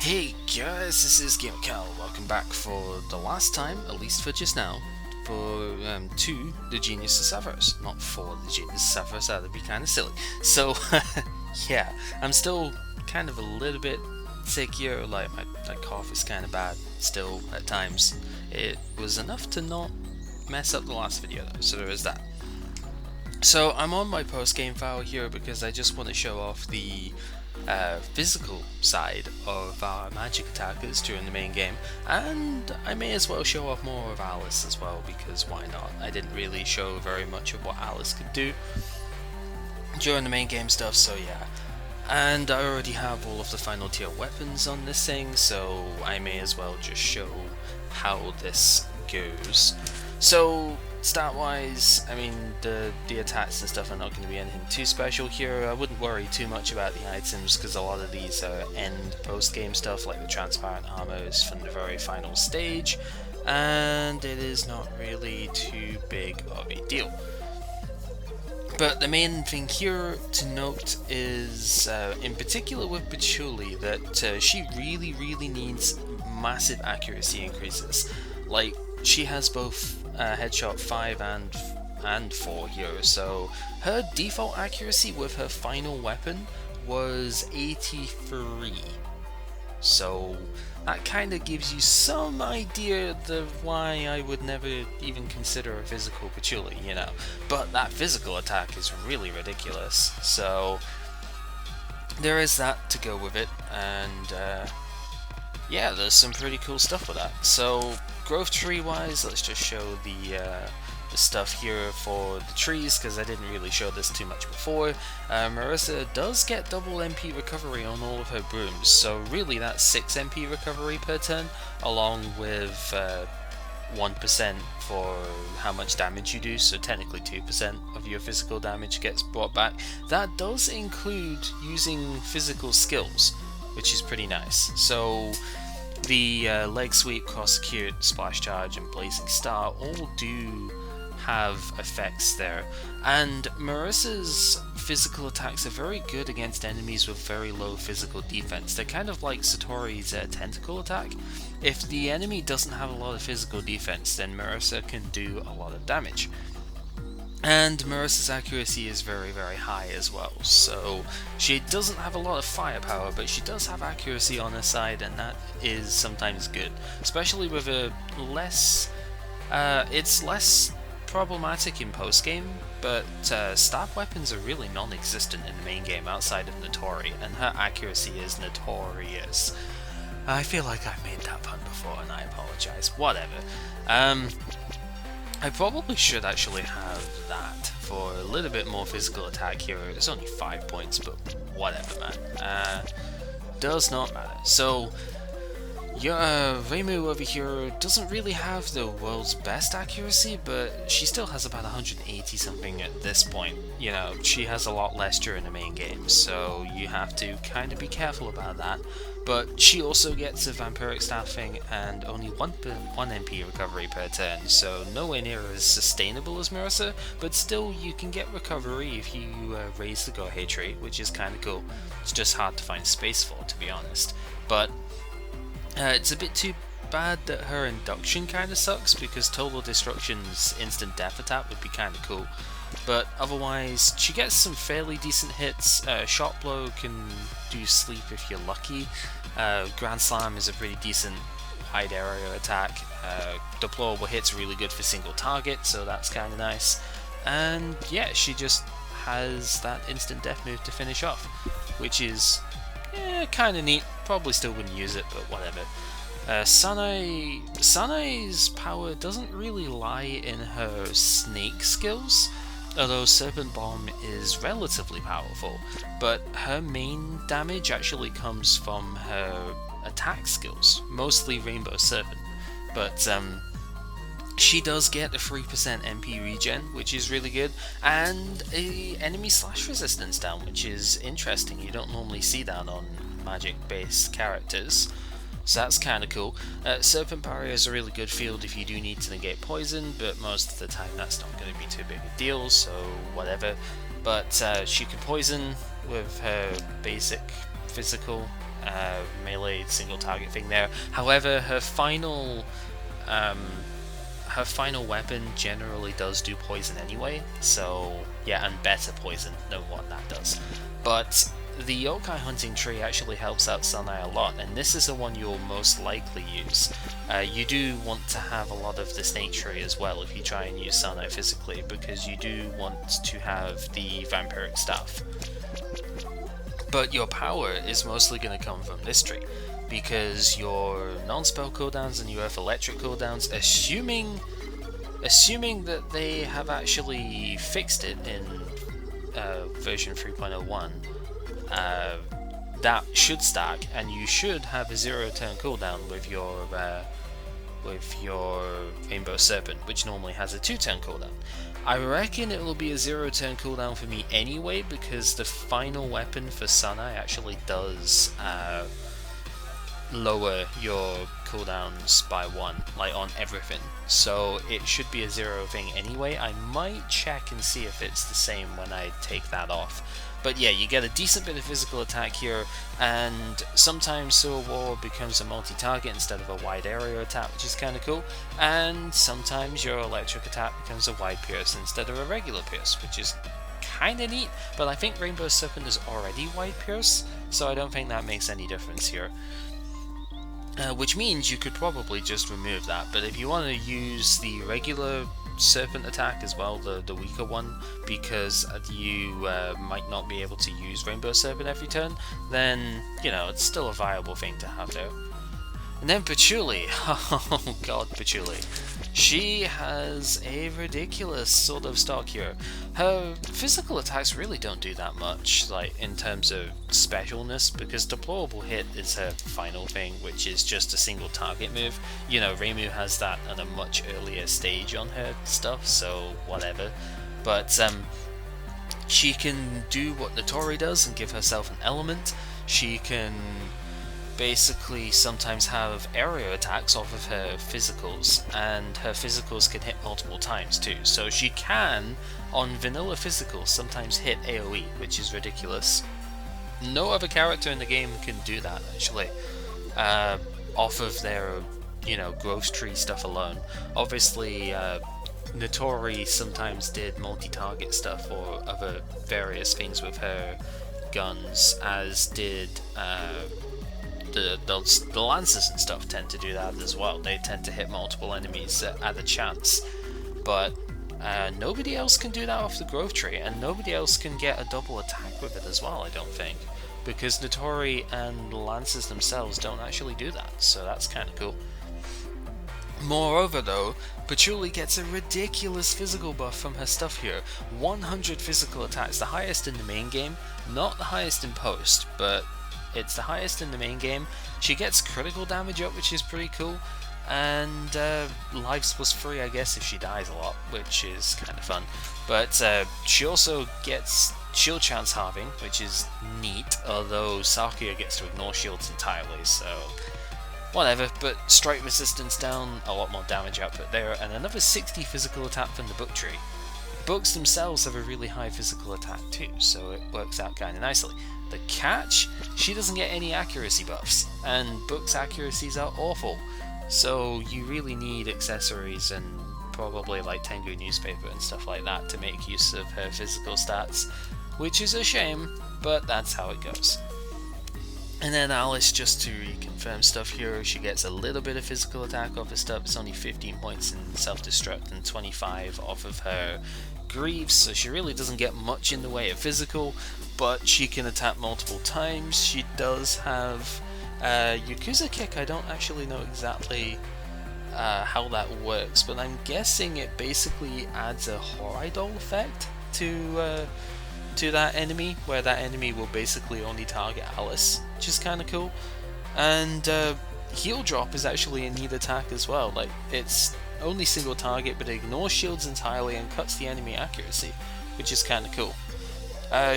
Hey guys, this is GameCal. Welcome back for the last time, at least for just now, for to the Genius of Severus. Not for the Genius of Severus, that'd be kind of silly. So, yeah, I'm still kind of a little bit sick here, like my cough is kind of bad still at times. It was enough to not mess up the last video though, so there is that. So I'm on my post-game file here because I just want to show off the physical side of our magic attackers during the main game, and I may as well show off more of Alice as well, because why not? I didn't really show very much of what Alice could do during the main game stuff, so yeah. And I already have all of the final tier weapons on this thing, so I may as well just show how this goes. So stat wise, I mean the attacks and stuff are not going to be anything too special here. I wouldn't worry too much about the items because a lot of these are end post game stuff, like the transparent armor is from the very final stage, and it is not really too big of a deal. But the main thing here to note is, in particular with Patchouli, that she really needs massive accuracy increases. Like, she has both headshot 5 and 4 here, so her default accuracy with her final weapon was 83. So that kind of gives you some idea of why I would never even consider a physical Patchouli, you know. But that physical attack is really ridiculous, so there is that to go with it, and yeah, there's some pretty cool stuff with that. So growth tree wise, let's just show the stuff here for the trees, because I didn't really show this too much before. Marissa does get double MP recovery on all of her brooms, so really that's 6 MP recovery per turn, along with 1% for how much damage you do, so technically 2% of your physical damage gets brought back. That does include using physical skills, which is pretty nice. So the leg sweep, cross secure, splash charge, and blazing star all do have effects there, and Marissa's physical attacks are very good against enemies with very low physical defense. They're kind of like Satori's tentacle attack. If the enemy doesn't have a lot of physical defense, then Marissa can do a lot of damage. And Marissa's accuracy is very high as well, so she doesn't have a lot of firepower, but she does have accuracy on her side, and that is sometimes good, especially with a less it's less problematic in post-game, but stab weapons are really non-existent in the main game outside of Notori, and her accuracy is notorious. I feel like I've made that pun before, and I apologize. Whatever. I probably should actually have that for a little bit more physical attack here. It's only 5 points, but whatever, man. Does not matter. So, Reimu over here doesn't really have the world's best accuracy, but she still has about 180 something at this point. You know, she has a lot less during the main game, so you have to kind of be careful about that. But she also gets a vampiric staffing and only 1 MP recovery per turn, so nowhere near as sustainable as Marissa, but still you can get recovery if you raise the Gohei tree, which is kind of cool. It's just hard to find space for, to be honest. But it's a bit too bad that her induction kind of sucks, because Total Destruction's instant death attack would be kind of cool. But otherwise, she gets some fairly decent hits. Shot Blow can do sleep if you're lucky. Grand Slam is a pretty decent wide area attack. Deplorable Hit's really good for single target, so that's kind of nice. And yeah, she just has that instant death move to finish off, which is kind of neat. Probably still wouldn't use it, but whatever. Sanae's power doesn't really lie in her snake skills, although Serpent Bomb is relatively powerful, but her main damage actually comes from her attack skills, mostly Rainbow Serpent. But she does get a 3% MP regen, which is really good, and a enemy slash resistance down, which is interesting. You don't normally see that on magic-based characters, so that's kind of cool. Serpent Barrier is a really good field if you do need to negate poison, but most of the time that's not going to be too big a deal, so whatever. But she can poison with her basic physical melee single target thing there. However, her final weapon generally does do poison anyway, so yeah, and better poison than what that does. But the yokai hunting tree actually helps out Sanai a lot, and this is the one you'll most likely use. You do want to have a lot of the snake tree as well if you try and use Sanai physically, because you do want to have the vampiric staff. But your power is mostly going to come from this tree, because your non-spell cooldowns and your electric cooldowns, assuming that they have actually fixed it in version 3.01, that should stack, and you should have a 0-turn cooldown with your Rainbow Serpent, which normally has a 2-turn cooldown. I reckon it will be a 0-turn cooldown for me anyway, because the final weapon for Sanai actually does lower your cooldowns by 1, like on everything, so it should be a 0 thing anyway. I might check and see if it's the same when I take that off. But yeah, you get a decent bit of physical attack here, and sometimes Civil War becomes a multi-target instead of a wide area attack, which is kind of cool, and sometimes your electric attack becomes a wide pierce instead of a regular pierce, which is kind of neat. But I think Rainbow Serpent is already wide pierce, so I don't think that makes any difference here. Which means you could probably just remove that, but if you want to use the regular Serpent attack as well, the weaker one, because you might not be able to use Rainbow Serpent every turn, then, you know, it's still a viable thing to have there. And then Patchouli, oh god, Patchouli. She has a ridiculous sort of stock here. Her physical attacks really don't do that much, like in terms of specialness, because Deplorable Hit is her final thing, which is just a single target move. You know, Reimu has that at a much earlier stage on her stuff, so whatever. But she can do what Notori does and give herself an element. She can basically sometimes have area attacks off of her physicals, and her physicals can hit multiple times too. So she can, on vanilla physicals, sometimes hit AoE, which is ridiculous. No other character in the game can do that, actually, off of their, you know, growth tree stuff alone. Obviously, Notori sometimes did multi-target stuff or other various things with her guns, as did the Lancers and stuff tend to do that as well. They tend to hit multiple enemies at a chance, but nobody else can do that off the growth tree, and nobody else can get a double attack with it as well, I don't think, because Notori and Lancers themselves don't actually do that, so that's kind of cool. Moreover though, Patchouli gets a ridiculous physical buff from her stuff here. 100 physical attacks, the highest in the main game, not the highest in post, but it's the highest in the main game. She gets critical damage up, which is pretty cool, and lives plus 3, I guess, if she dies a lot, which is kind of fun. But she also gets shield chance halving, which is neat, although Sakuya gets to ignore shields entirely, so whatever. But strike resistance down, a lot more damage output there, and another 60 physical attack from the book tree. Books themselves have a really high physical attack too, so it works out kind of nicely. The catch, she doesn't get any accuracy buffs, and Book's accuracies are awful, so you really need accessories and probably like Tengu newspaper and stuff like that to make use of her physical stats, which is a shame, but that's how it goes. And then Alice, just to reconfirm stuff here, she gets a little bit of physical attack off her stuff. It's only 15 points in self-destruct and 25 off of her Greaves, so she really doesn't get much in the way of physical, but she can attack multiple times. She does have Yakuza Kick. I don't actually know exactly how that works, but I'm guessing it basically adds a Horidol effect to that enemy, where that enemy will basically only target Alice, which is kind of cool. And Heal Drop is actually a neat attack as well. Like, it's only single target, but it ignores shields entirely and cuts the enemy accuracy, which is kind of cool.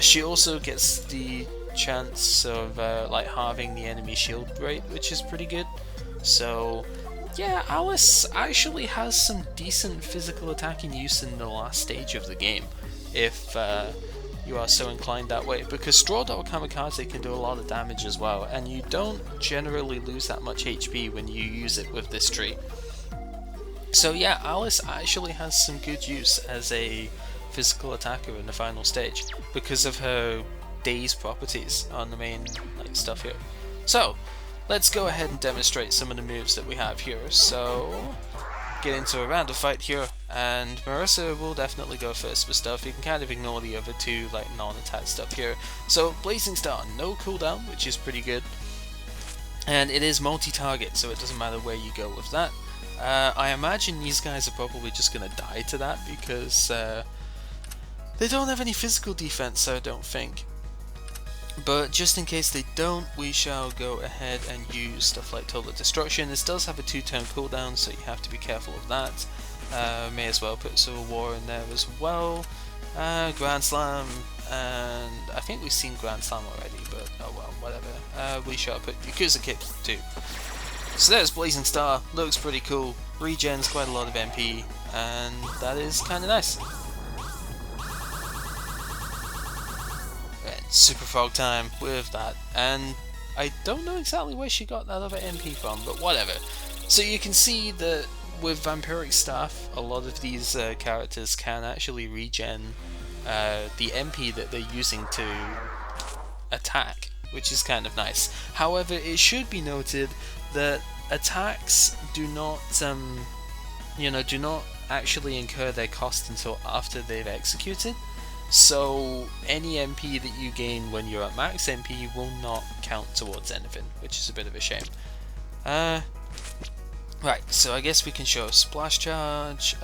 She also gets the chance of like halving the enemy shield rate, which is pretty good. So yeah, Alice actually has some decent physical attacking use in the last stage of the game, if you are so inclined that way, because Straw Dog Kamikaze can do a lot of damage as well, and you don't generally lose that much HP when you use it with this tree. So yeah, Alice actually has some good use as a physical attacker in the final stage because of her daze properties on the main stuff here. So let's go ahead and demonstrate some of the moves that we have here. So get into a round of fight here, and Marissa will definitely go first with stuff. You can kind of ignore the other two non-attack stuff here. So Blazing Star, no cooldown, which is pretty good, and it is multi-target, so it doesn't matter where you go with that. I imagine these guys are probably just going to die to that because they don't have any physical defense, so I don't think. But just in case they don't, we shall go ahead and use stuff like Total Destruction. This does have a 2-turn cooldown, so you have to be careful of that. May as well put Civil War in there as well. Grand Slam, and I think we've seen Grand Slam already, but oh well, whatever. We shall put Yakuza Kick too. So there's Blazing Star, looks pretty cool, regens quite a lot of MP, and that is kind of nice. And Super Frog time with that, and I don't know exactly where she got that other MP from, but whatever. So you can see that with Vampiric Staff, a lot of these characters can actually regen the MP that they're using to attack, which is kind of nice. However, it should be noted that attacks do not actually incur their cost until after they've executed. So any MP that you gain when you're at max MP will not count towards anything, which is a bit of a shame. Right, so I guess we can show Splash Charge,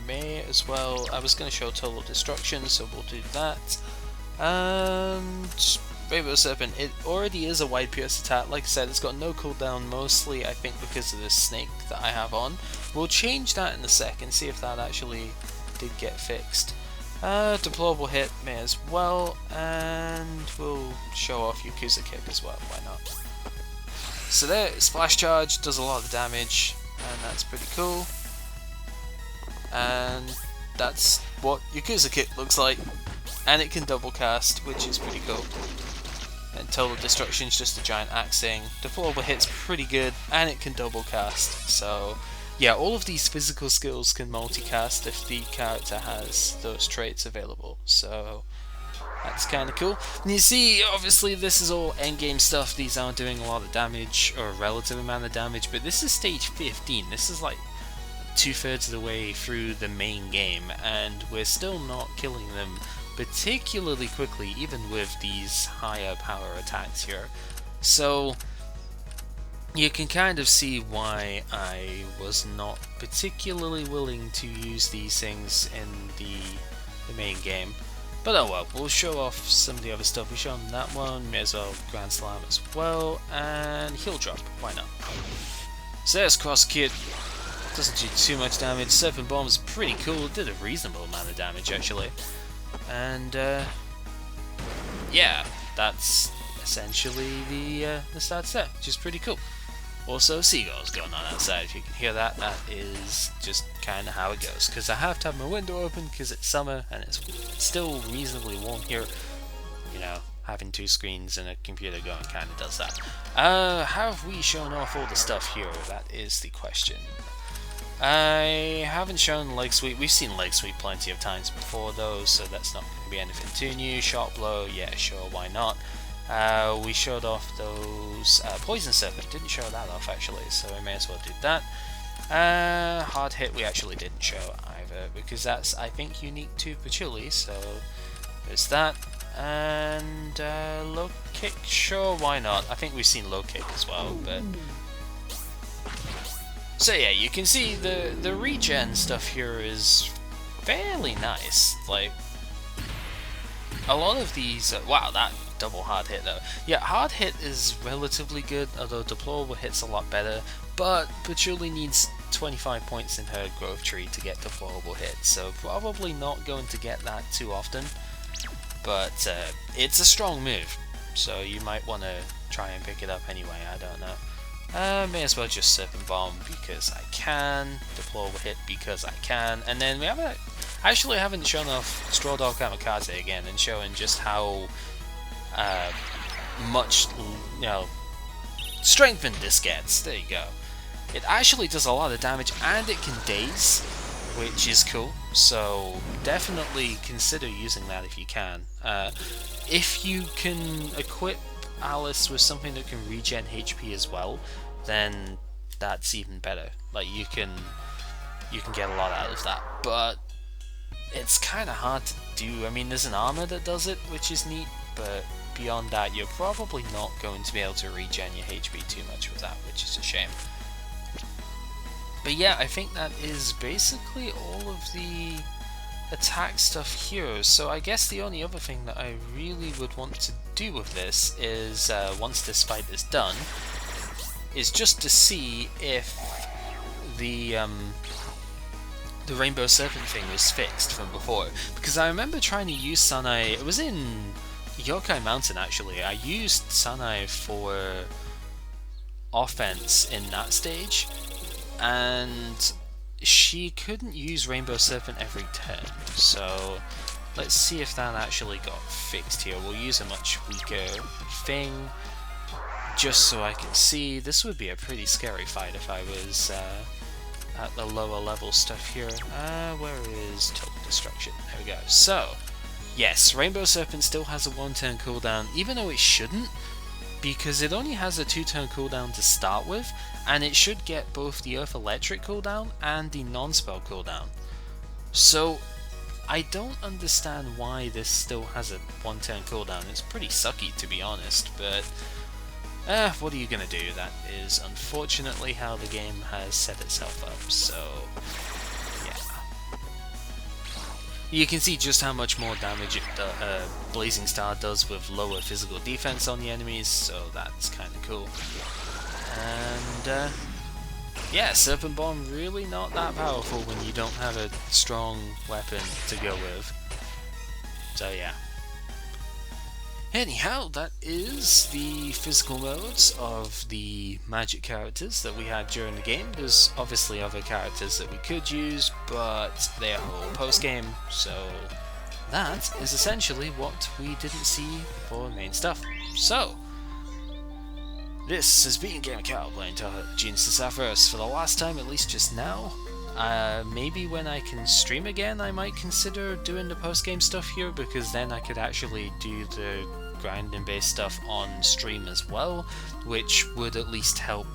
may as well. I was going to show Total Destruction, so we'll do that. And Rainbow Serpent, it already is a wide pierce attack. Like I said, it's got no cooldown, mostly I think because of this snake that I have on. We'll change that in a sec and see if that actually did get fixed. Deplorable Hit, may as well, and we'll show off Yakuza Kick as well, why not? So there, Splash Charge does a lot of damage, and that's pretty cool. And that's what Yakuza Kick looks like, and it can double cast, which is pretty cool. And Total Destruction is just a giant axing. Deplorable Hit's pretty good, and it can double cast. So yeah, all of these physical skills can multicast if the character has those traits available. So that's kind of cool. And you see, obviously this is all endgame stuff. These aren't doing a lot of damage, or a relative amount of damage, but this is stage 15. This is like 2/3 of the way through the main game, and we're still not killing them particularly quickly, even with these higher power attacks here. So you can kind of see why I was not particularly willing to use these things in the main game. But oh well, we'll show off some of the other stuff. We've shown that one, may as well Grand Slam as well, and Heal Drop, why not? So there's Cross Kid, doesn't do too much damage. Serpent Bomb is pretty cool, it did a reasonable amount of damage actually. And yeah, that's essentially the stats there, which is pretty cool. Also, seagulls going on outside. If you can hear that, that is just kind of how it goes. Because I have to have my window open because it's summer and it's still reasonably warm here. You know, having two screens and a computer going kind of does that. Have we shown off all the stuff here? That is the question. I haven't shown Leg Sweep. We've seen Leg Sweep plenty of times before though, so that's not going to be anything too new. Shot Blow, yeah, sure, why not? We showed off those Poison Serpent, didn't show that off actually, so we may as well do that. Hard Hit we actually didn't show either, because that's I think unique to Patchouli, so there's that. And Low Kick, sure, why not? I think we've seen Low Kick as well, but so yeah, you can see the regen stuff here is fairly nice. Like a lot of these, wow, that double Hard Hit though. Yeah, Hard Hit is relatively good, although Deplorable Hit's a lot better, but Patchouli needs 25 points in her growth tree to get Deplorable Hit, so probably not going to get that too often, but it's a strong move, so you might want to try and pick it up anyway, I don't know. May as well just Serpent Bomb because I can, Deplorable Hit because I can, and then we actually haven't shown off Straw Dog Kamikaze again and showing just how much, strengthened this gets. There you go. It actually does a lot of damage and it can daze, which is cool, so definitely consider using that if you can. If you can equip Alice with something that can regen HP as well, then that's even better. Like you can get a lot out of that, but it's kind of hard to do. I mean, there's an armor that does it, which is neat, but beyond that, you're probably not going to be able to regen your HP too much with that, which is a shame. But yeah, I think that is basically all of the attack stuff here, so I guess the only other thing that I really would want to do with this is, once this fight is done, is just to see if the Rainbow Serpent thing was fixed from before, because I remember trying to use Sanai, it was in Yokai Mountain actually, I used Sanai for offense in that stage, and she couldn't use Rainbow Serpent every turn, so let's see if that actually got fixed here. We'll use a much weaker thing, just so I can see. This would be a pretty scary fight if I was at the lower level stuff here. Where is Total Destruction? There we go. So, yes, Rainbow Serpent still has a 1-turn cooldown, even though it shouldn't, because it only has a 2-turn cooldown to start with, and it should get both the Earth Electric cooldown and the non-spell cooldown. So I don't understand why this still has a 1-turn cooldown. It's pretty sucky, to be honest, but what are you gonna do? That is unfortunately how the game has set itself up, so yeah. You can see just how much more damage Blazing Star does with lower physical defense on the enemies, so that's kind of cool. And yeah, Serpent Bomb really not that powerful when you don't have a strong weapon to go with. So yeah. Anyhow, that is the physical modes of the magic characters that we had during the game. There's obviously other characters that we could use, but they are all post-game, so that is essentially what we didn't see for main stuff. So, this has been Gamer Cal playing Touhou Genius Sapphiros for the last time, at least just now. Maybe when I can stream again I might consider doing the post-game stuff here, because then I could actually do the grinding based stuff on stream as well, which would at least help,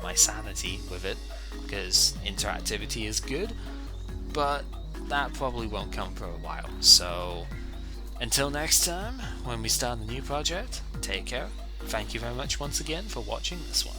my sanity with it, because interactivity is good, but that probably won't come for a while. So until next time, when we start a new project, take care. Thank you very much once again for watching this one.